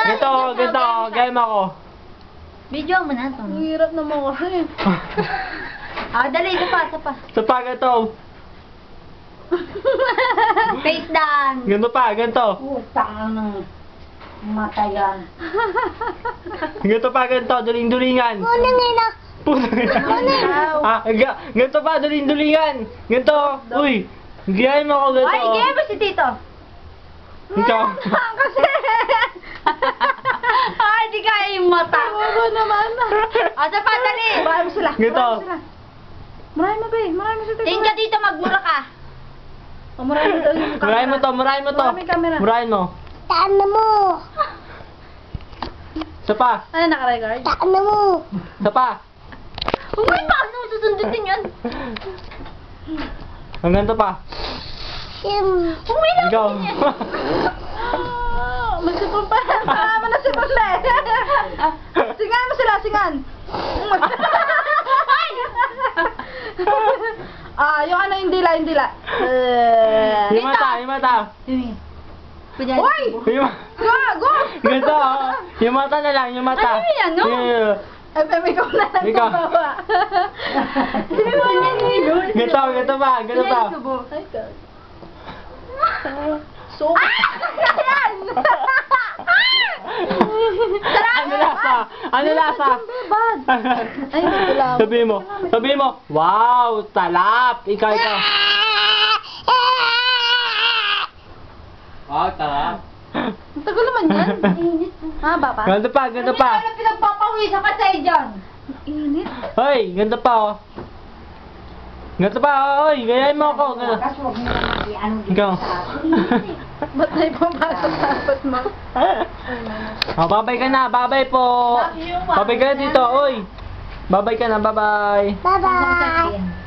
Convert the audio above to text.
Ganito, game ako. Video mo na ito. Ang hirap naman kasi. Dali, isa pa. Sa pa, ganito. Face down. Ganito pa, ganito. Putang ng mata yan. Ganito pa, ganito. Duling-dulingan. Unang ina. Ganito pa, duling-dulingan. Ganito. Uy, gayahin mo ako ganito. Ay, gaya mo si Tito. Ikaw. Kasi. Ay, di kaya yung mata. Bago naman. Sa pa, dali. Marami sila. Ganito. Marami mo, be. Marami sa tayo. Tingin ka dito, magmura ka. Marami daw yung Murahin mo to. Marami camera. Murahin mo. Taan na mo. Sa pa. Ano naka-record? Taan na mo. Sa pa. Uy, paano susundutin yun? Ang ganito pa. Umilang Ikaw. din yan. Magsipon pa. Tama na sipon na eh. Singan mo sila, singan. Yung ano, yung dila. Yung mata. Hoy! Yung Go! ganito. Yung mata na lang, yung mata. Ano yan, no? FM, ikaw na lang Ikaw. babawa. Sabi mo yan, Lord. Ganito pa. Ay, God. So, Ano lasa? bad. Ay, ito lang. Sabihin mo, wow, talap. Ikaw. Wow, talap. Ang tagal naman yan. Haba pa. Ganito pa. Ano pinagpapawisan ka sa'yo dyan? Init. Hoy, ganito pa, oh. Ganito pa, oh, hoy. Gayahin mo ako. Ikaw. Ba't na ipapasok sa apat mo? Oh, babay ka na. Babay po. Babay ka na dito, oy. Babay ka na. Bye-bye. Bye-bye.